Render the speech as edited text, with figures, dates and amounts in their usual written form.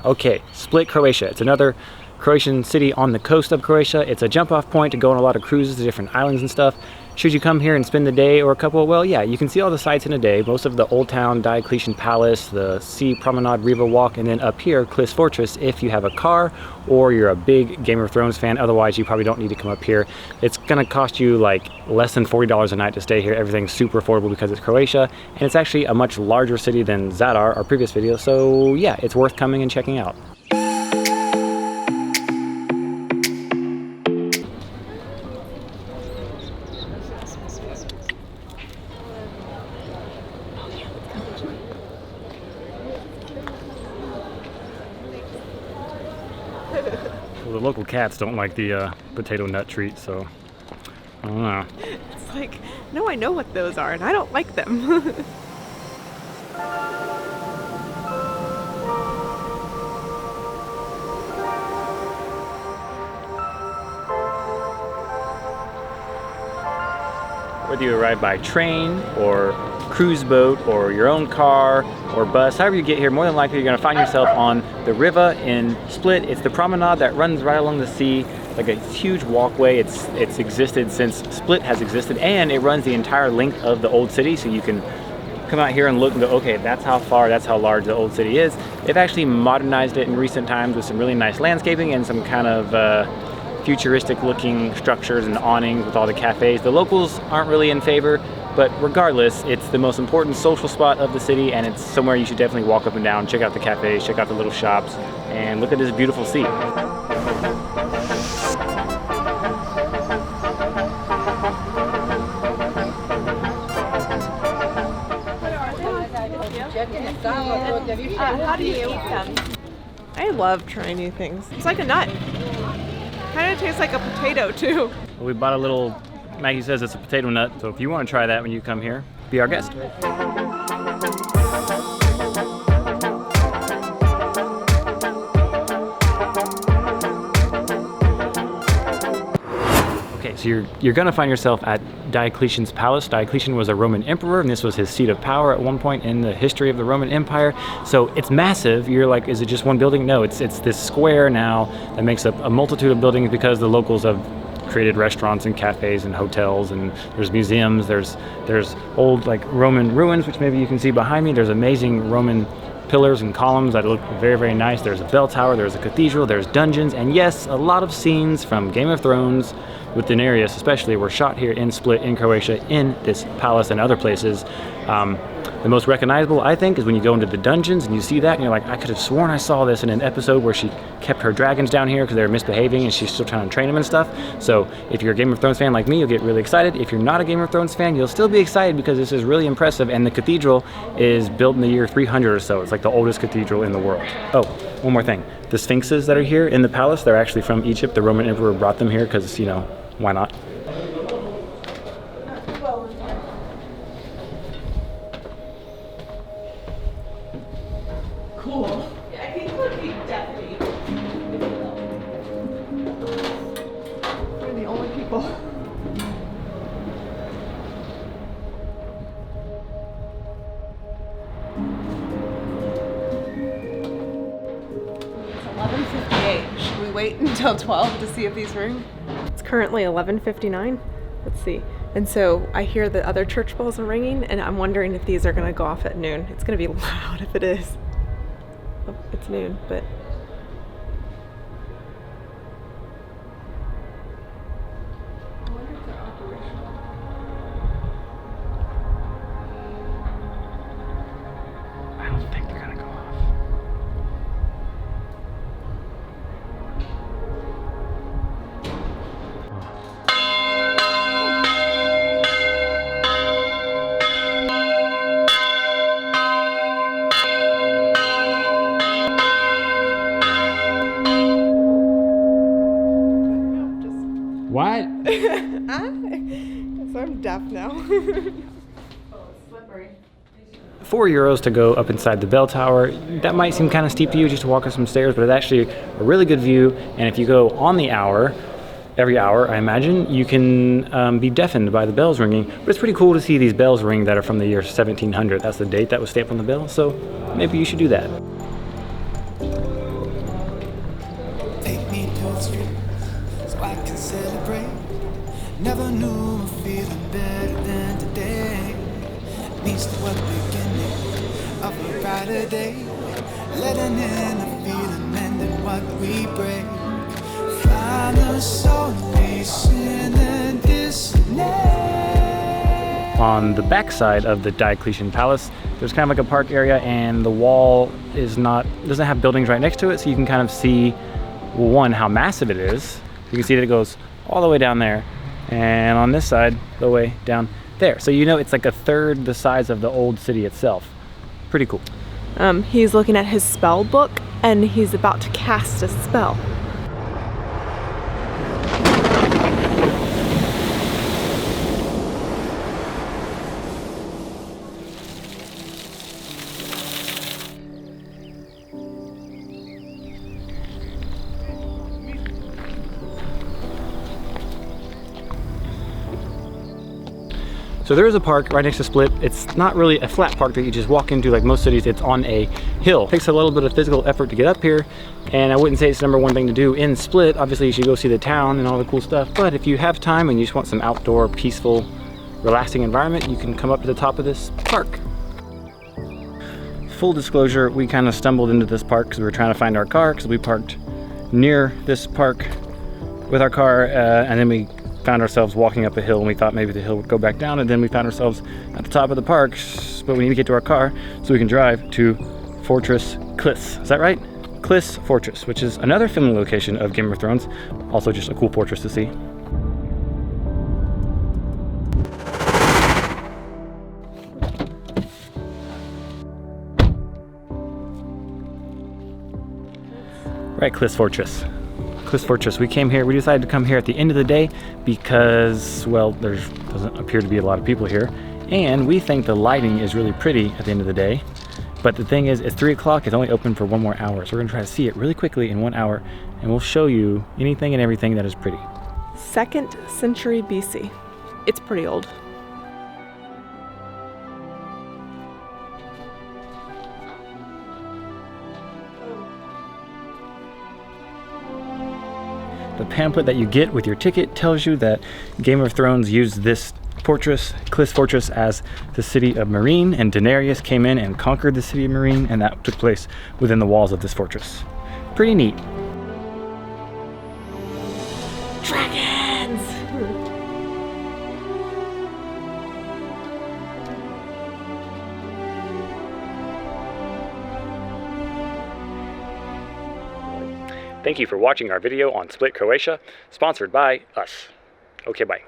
Okay, Split Croatia. It's another Croatian city on the coast of Croatia. It's a jump off point to go on a lot of cruises to different islands and stuff. Should you come here and spend the day or a couple, well, yeah, you can see all the sights in a day. Most of the old town Diocletian Palace, the sea promenade, Riva walk, and then up here, Klis Fortress, if you have a car or you're a big Game of Thrones fan. Otherwise, you probably don't need to come up here. It's gonna cost you like less than $40 a night to stay here. Everything's super affordable because it's Croatia, and it's actually a much larger city than Zadar, our previous video. So yeah, it's worth coming and checking out. Well, the local cats don't like the potato nut treat, so I don't know. It's like, no, I know what those are, and I don't like them. Whether you arrive by train or cruise boat or your own car or bus, however you get here, more than likely you're going to find yourself on the Riva in Split. It's the promenade that runs right along the sea, like a huge walkway. It's existed since Split has existed, and it runs the entire length of the old city, so you can come out here and look and go, okay, that's how far, that's how large the old city is. They've actually modernized it in recent times with some really nice landscaping and some kind of futuristic looking structures and awnings with all the cafes. The locals aren't really in favor, but regardless, it's the most important social spot of the city, and it's somewhere you should definitely walk up and down, check out the cafes, check out the little shops, and look at this beautiful sea. How do you eat them? I love trying new things. It's like a nut. Kind of tastes like a potato too. We bought a little, Maggie says it's a potato nut, so if you want to try that when you come here, be our guest. Okay, so you're gonna find yourself at Diocletian's Palace. Diocletian was a Roman emperor, and this was his seat of power at one point in the history of the Roman Empire. So it's massive. You're like, is it just one building? No, it's this square now that makes up a multitude of buildings because the locals have created restaurants and cafes and hotels, and there's museums, there's old like Roman ruins, which maybe you can see behind me. There's amazing Roman pillars and columns that look very, very nice. There's a bell tower, there's a cathedral, there's dungeons, and yes, a lot of scenes from Game of Thrones with Daenerys especially were shot here in Split in Croatia in this palace and other places. The most recognizable, I think, is when you go into the dungeons and you see that and you're like, I could have sworn I saw this in an episode where she kept her dragons down here because they were misbehaving and she's still trying to train them and stuff. So if you're a Game of Thrones fan like me, you'll get really excited. If you're not a Game of Thrones fan, you'll still be excited because this is really impressive, and the cathedral is built in the year 300 or so. It's like the oldest cathedral in the world. Oh, one more thing. The sphinxes that are here in the palace, they're actually from Egypt. The Roman emperor brought them here because, you know, why not? Cool. Yeah, I think it would be definitely. We're the only people. It's 11:58. Should we wait until 12 to see if these ring? It's currently 11:59. Let's see. And so I hear the other church bells are ringing, and I'm wondering if these are going to go off at noon. It's going to be loud if it is. Oh, it's noon, but I wonder if they're operational. I don't think they're gonna go off. What? So I'm deaf now. Oh, it's slippery. €4 to go up inside the bell tower. That might seem kind of steep to you just to walk up some stairs, but it's actually a really good view. And if you go on the hour, every hour, I imagine, you can be deafened by the bells ringing. But it's pretty cool to see these bells ring that are from the year 1700. That's the date that was stamped on the bell, so maybe you should do that. Never knew a feeling better than today. Needs to work beginning of a brighter day. Letting in the feeling, mending what we break. Find the solace in the dismay. On the back side of the Diocletian Palace, there's kind of like a park area, and the wall doesn't have buildings right next to it, so you can kind of see, well, one, how massive it is. You can see that it goes all the way down there, and on this side, the way down there. So you know it's like a third the size of the old city itself. Pretty cool. He's looking at his spell book, and he's about to cast a spell. So there is a park right next to Split. It's not really a flat park that you just walk into like most cities. It's on a hill. It takes a little bit of physical effort to get up here, and I wouldn't say it's the #1 thing to do in Split. Obviously you should go see the town and all the cool stuff, but if you have time and you just want some outdoor, peaceful, relaxing environment, you can come up to the top of this park. Full disclosure, we kind of stumbled into this park because we were trying to find our car, because we parked near this park with our car, and then we found ourselves walking up a hill, and we thought maybe the hill would go back down, and then we found ourselves at the top of the park, but we need to get to our car so we can drive to Fortress Klis. Is that right? Klis Fortress, which is another filming location of Game of Thrones. Also just a cool fortress to see. Right, Klis Fortress. Klis Fortress. We decided to come here at the end of the day because, well, there doesn't appear to be a lot of people here, and we think the lighting is really pretty at the end of the day. But the thing is, it's 3 o'clock, it's only open for 1 more hour, so we're gonna try to see it really quickly in 1 hour, and we'll show you anything and everything that is pretty. 2nd century BC. It's pretty old. The pamphlet that you get with your ticket tells you that Game of Thrones used this fortress, Klis Fortress, as the city of Marine, and Daenerys came in and conquered the city of Marine, and that took place within the walls of this fortress. Pretty neat. Dragons! Thank you for watching our video on Split Croatia, sponsored by us. Okay, bye.